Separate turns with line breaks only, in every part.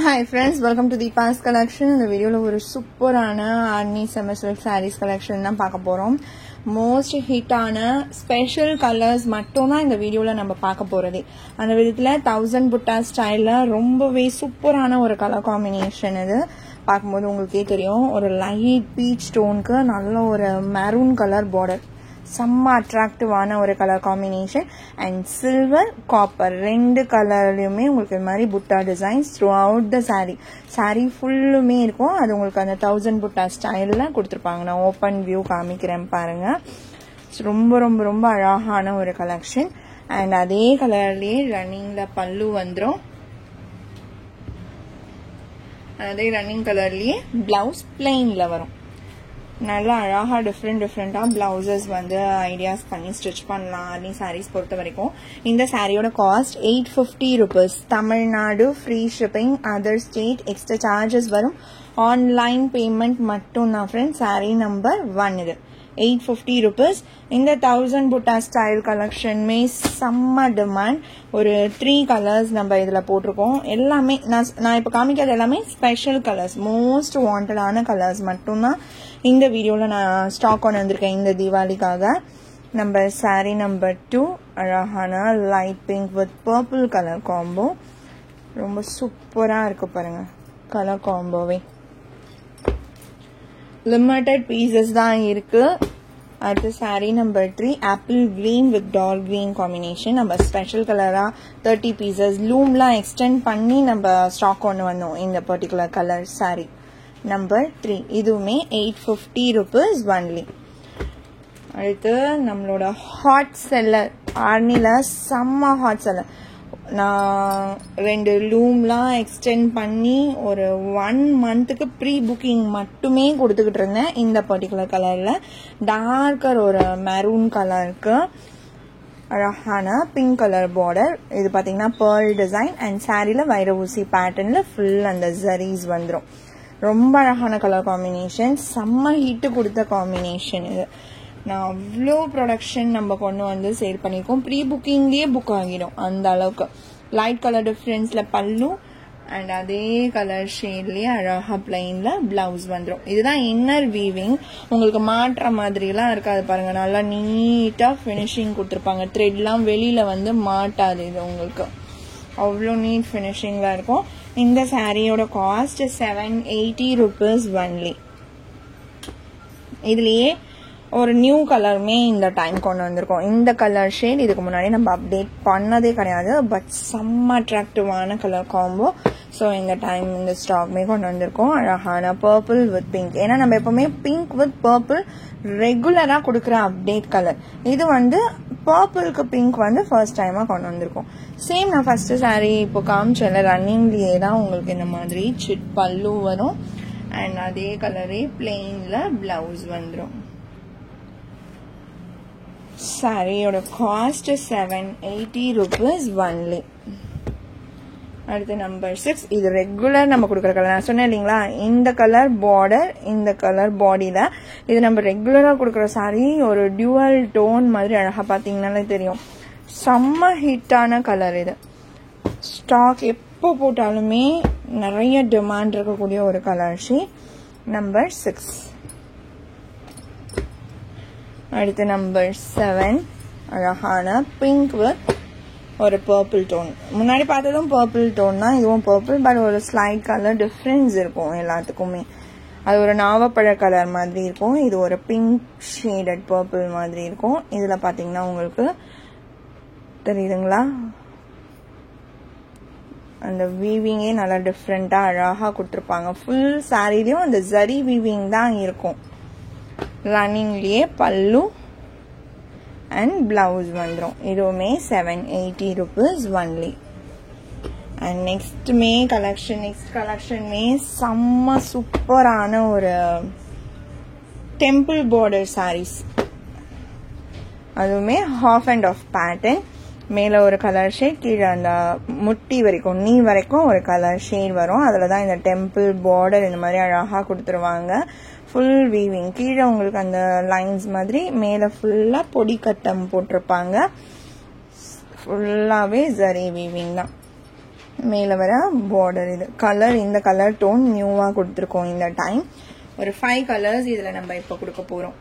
Hi friends, welcome to the Deepa's collection. In the video la oru superana Arni summer silk sarees collection na paaka porom. Most hit ana special colors mattum da indha video la namba paaka poradhe. Andha vidhila 1000 butta style la rombave superana oru color combination idu. Paakumbodhu ungalke theriyum oru light peach tone ku nalla oru maroon color border. Some attractive ஒரு color combination and silver copper ரெண்டு கலர்லயுமே உங்களுக்கு இந்த மாதிரி புட்டா designs throughout the saree ஃபுல்லுமே இருக்கும். அது உங்களுக்கு அந்த 1000 புட்டா ஸ்டைல்ல கொடுத்திருப்பாங்க. நான் ஓபன் வியூ காமிக்கிறேன் பாருங்க. ரொம்ப ரொம்ப ரொம்ப அழகான ஒரு கலெக்ஷன். and அதே கலர்லயே ரன்னிங்ல பல்லு வந்துரும். அதே ரன்னிங் கலர்லயே பிளவுஸ் பிளெயின்ல வரும். நல்லா அழகா டிஃப்ரெண்டா பிளவுசஸ் வந்து ஐடியாஸ் பண்ணி ஸ்டிச் பண்ணலாம். அர்னி சாரீஸ் பொறுத்த வரைக்கும் இந்த சாரியோட cost 850 rupees. Tamil Nadu free shipping, other state extra charges வரும். ஆன்லைன் பேமெண்ட் மட்டும் தான் ஃப்ரெண்ட்ஸ். சாரி நம்பர் 1 இது 850 rupees. இந்த 1000 butta style collection மே செம்ம டிமாண்ட். ஒரு 3 கலர்ஸ் நம்ம இதுல போட்டிருக்கோம். எல்லாமே நான் இப்ப காமிக்கிறது எல்லாமே ஸ்பெஷல் கலர்ஸ், மோஸ்ட் வாண்டடான கலர்ஸ் மட்டும்தான் இந்த வீடியோல நான் ஸ்டாக் கொண்டு வந்திருக்கேன் இந்த தீபாவளிக்காக. நம்ம சாரி நம்பர் 2 அழகான light pink with purple colour combo. ரொம்ப சூப்பரா இருக்கு பாருங்க கலர் காம்போவே. லிமிட்டட் பீசஸ் தான் இருக்கு. அடுத்து sari number 3 apple green with dark green combination. நம்ம ஸ்பெஷல் கலரா 30 பீசஸ் லூம்லாம் எக்ஸ்டெண்ட் பண்ணி நம்ம ஸ்டாக் கொண்டு வந்தோம் இந்த பர்டிகுலர் கலர் சாரி நம்பர் 3. இதுவுமே 850 rupees only. அடுத்து நம்மளோட ஹாட் செல்லர் ஆர்னில செம்ம ஹாட் செல்லர். நான் 2 லூம்லாம் எக்ஸ்டெண்ட் பண்ணி ஒரு 1 மந்த்துக்கு ப்ரீ புக்கிங் மட்டுமே கொடுத்துக்கிட்டு இருந்தேன். இந்த பர்டிகுலர் கலர்ல டார்க்கர் ஒரு மெரூன் கலருக்கு அழகான பிங்க் கலர் பார்டர். இது பாத்தீங்கன்னா பேர்ல் டிசைன் அண்ட் சாரில வைர ஊசி பேட்டர்ன்ல ஃபுல் அந்த ஜரீஸ் வந்துடும். ரொம்ப அழகான கலர் காம்பினேஷன், செம்ம ஹீட்டு கொடுத்த காம்பினேஷன் இது. நான் அவ்வளோ ப்ரொடக்ஷன் நம்ம கொண்டு வந்து சேல் பண்ணியிருக்கோம். ப்ரீ புக்கிங்லேயே புக் ஆகிடும் அந்த அளவுக்கு. லைட் கலர் டிஃப்ரென்ஸ்ல பல்லு அண்ட் அதே கலர் ஷேட்லயே அழகா பிளைன்ல பிளவுஸ் வந்துடும். இதுதான் இன்னர் வீவிங். உங்களுக்கு மாற்ற மாதிரிலாம் இருக்காது பாருங்க. நல்லா நீட்டா ஃபினிஷிங் கொடுத்துருப்பாங்க. த்ரெட்லாம் வெளியில வந்து மாட்டாது. இது உங்களுக்கு அவ்வளோ நீட் ஃபினிஷிங்ல இருக்கும். இந்த சாரியோட காஸ்ட் 780 rupees only. இதுலயே ஒரு நியூ கலருமே இந்த டைம் கொண்டு வந்திருக்கோம். இந்த கலர் ஷேட் இதுக்கு முன்னாடி நம்ம அப்டேட் பண்ணதே கிடையாது. பட் செம்ம அட்ராக்டிவான கலர் காம்போ. ஸோ இந்த டைம் இந்த ஸ்டாக்மே கொண்டு வந்திருக்கோம். அழகான பர்பிள் வித் பிங்க். ஏன்னா நம்ம எப்பவுமே பிங்க் வித் பர்பிள் ரெகுலரா கொடுக்குற அப்டேட் கலர். இது வந்து பர்பிளுக்கு பிங்க் வந்து ஃபர்ஸ்ட் டைமா கொண்டு வந்திருக்கோம். சேம் நான் ஃபர்ஸ்ட் சாரி இப்போ காமிச்சல ரன்னிங்லயே தான் உங்களுக்கு இந்த மாதிரி சிட் பல்லு வரும். அண்ட் அதே கலரே பிளெயின்ல பிளவுஸ் வந்துடும். சாரியோட காஸ்ட் 780 rupees only. அடுத்து நம்பர் 6. இது ரெகுலர் நம்ம கொடுக்குற கலர். நான் சொன்னேன் இல்லைங்களா, இந்த கலர் பார்டர் இந்த கலர் பாடியில இது நம்ம ரெகுலரா கொடுக்குற சாரி. ஒரு டியூவல் டோன் மாதிரி அழகா பாத்தீங்கன்னாலே தெரியும். செம்ம ஹிட்டான கலர் இது. ஸ்டாக் எப்போ போட்டாலுமே நிறைய டிமாண்ட் இருக்கக்கூடிய ஒரு கலர் ஷேட். நம்பர் 6. அடுத்து நம்பர் 7 அழகான பிங்க் வித் ஒரு பர்பிள் டோன். முன்னாடி பார்த்ததும் பர்பிள் டோன் தான், இதுவும் பர்பிள். பட் ஒரு ஸ்லைட் கலர் டிஃப்ரென்ஸ் இருக்கும் எல்லாத்துக்குமே. அது ஒரு நாவப்பழ கலர் மாதிரி இருக்கும். இது ஒரு பிங்க் ஷேடட் பர்பிள் மாதிரி இருக்கும். இதுல பாத்தீங்கன்னா உங்களுக்கு தெரியுதுங்களா, அந்த வீவிங்கே நல்லா டிஃப்ரெண்டா அழகா கொடுத்துருப்பாங்க. ஃபுல் சாரிலையும் அந்த ஜரி வீவிங் தான் இருக்கும். ரன்னிங்லயே பல்லு அண்ட் பிளவுஸ் வந்துடும். இதுவுமே 780 rupees only. And next collection செம்ம சூப்பரான ஒரு டெம்பிள் பார்டர் சாரீஸ். அதுவுமே ஹாஃப் அண்ட் ஆஃப் பேட்டர்ன். மேல ஒரு கலர் ஷேட், கீழே அந்த முட்டி வரைக்கும் நீ வரைக்கும் ஒரு கலர் ஷேட் வரும். அதுலதான் இந்த டெம்பிள் பார்டர் இந்த மாதிரி அழகா கொடுத்துருவாங்க. Full weaving. கீழே உங்களுக்கு அந்த லைன்ஸ் மாதிரி, மேல ஃபுல்லா பொடி கட்டம் போட்டிருப்பாங்க. ஃபுல்லாவே ஜரி வீவிங் தான். மேலே வர பார்டர். இது கலர், இந்த கலர் டோன் நியூவாக கொடுத்துருக்கோம் இந்த டைம். ஒரு 5 கலர்ஸ் இதில் நம்ம இப்போ கொடுக்க போகிறோம்.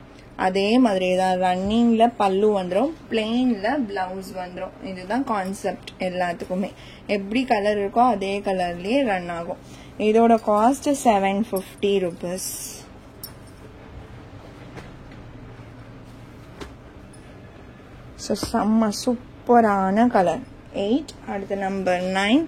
அதே மாதிரி தான் ரன்னிங்கில் பல்லு வந்துடும், பிளெயினில் ப்ளவுஸ் வந்துடும். இதுதான் கான்செப்ட் எல்லாத்துக்குமே. எப்படி கலர் இருக்கோ அதே கலர்லேயே ரன் ஆகும். இதோட காஸ்ட் 750 rupees. ஸோ செம்ம சூப்பரான கலர். 8. அடுத்த நம்பர் 9.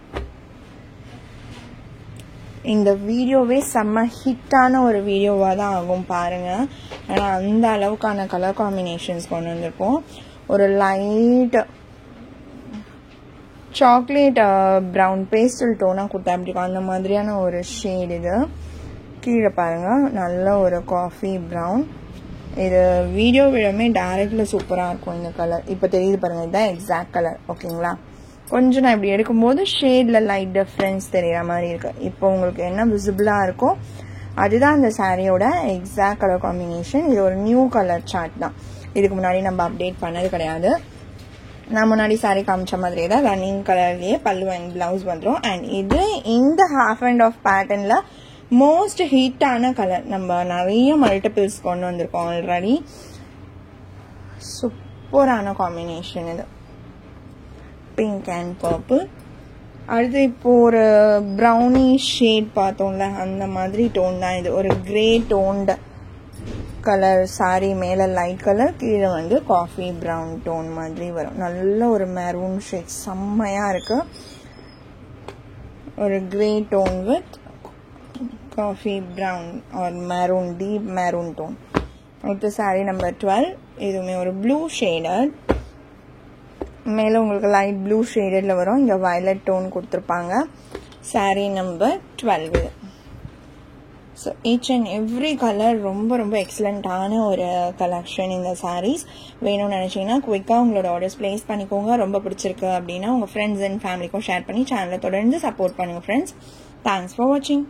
இந்த வீடியோவே செம்ம ஹிட்டான ஒரு வீடியோவாக தான் ஆகும் பாருங்கள். ஏன்னா அந்த அளவுக்கான கலர் காம்பினேஷன்ஸ் கொண்டு வந்திருக்கோம். ஒரு லைட் சாக்லேட் ப்ரௌன் பேஸ்டல் டோனாக கொடுத்தா அப்படி இருக்கும், அந்த மாதிரியான ஒரு ஷேட். இது கீழே பாருங்கள், நல்ல ஒரு காஃபி ப்ரௌன். இது வீடியோ விடமே டைரக்டில் சூப்பராக இருக்கும் இந்த கலர். இப்போ தெரியுது பாருங்கள், இதுதான் எக்ஸாக்ட் கலர். ஓகேங்களா? கொஞ்சம் நான் இப்படி எடுக்கும்போது ஷேடில் லைட் டிஃப்ரென்ஸ் தெரிகிற மாதிரி இருக்குது. இப்போ உங்களுக்கு என்ன விசிபிளாக இருக்கோ அதுதான் அந்த சாரியோட எக்ஸாக்ட் கலர் காம்பினேஷன். இது ஒரு நியூ கலர் சார்ட் தான். இதுக்கு முன்னாடி நம்ம அப்டேட் பண்ணது கிடையாது. நான் முன்னாடி சாரி காமிச்ச மாதிரியே தான் ரன்னிங் கலர்லேயே பல்லு அண்ட் ப்ளவுஸ் வந்துடும். அண்ட் இது இந்த ஹாஃப் அண்ட் ஆஃப் பேட்டர்னில் மோஸ்ட் ஹீட்டான கலர். நம்ம நிறைய மல்டிபிள்ஸ் கொண்டு வந்திருக்கோம் ஆல்ரெடி. சூப்பரான காம்பினேஷன் இது, பிங்க் அண்ட் பர்பிள். அடுத்து இப்போ ஒரு ப்ரௌனி ஷேட் பார்த்தோம்ல, அந்த மாதிரி டோன் தான் இது. ஒரு கிரே டோன்டு கலர் சாரி, மேலே லைட் கலர், கீழே வந்து காஃபி ப்ரௌன் டோன் மாதிரி வரும். நல்ல ஒரு மெரூன் ஷேட், செம்மையாக இருக்குது. ஒரு grey tone with coffee brown or maroon, deep maroon tone. அடுத்த சாரி நம்பர் 12. இதுவுமே ஒரு ப்ளூ ஷேடட், மேலே உங்களுக்கு லைட் ப்ளூ ஷேடடில் வரும். இங்கே வயலட் டோன் கொடுத்துருப்பாங்க. Sari number 12. So each and every colour ரொம்ப ரொம்ப எக்ஸலண்ட்டான ஒரு கலெக்ஷன் இந்த சாரீஸ். வேணும்னு நினச்சிங்கன்னா குயிக்காக உங்களோட ஆர்டர்ஸ் ப்ளேஸ் பண்ணிக்கோங்க. ரொம்ப பிடிச்சிருக்கு அப்படின்னா உங்கள் ஃப்ரெண்ட்ஸ் அண்ட் ஃபேமிலிக்கும் ஷேர் பண்ணி சேனலை தொடர்ந்து சப்போர்ட் பண்ணுங்கள் ஃப்ரெண்ட்ஸ். தேங்க்ஸ் ஃபார் வாட்சிங்.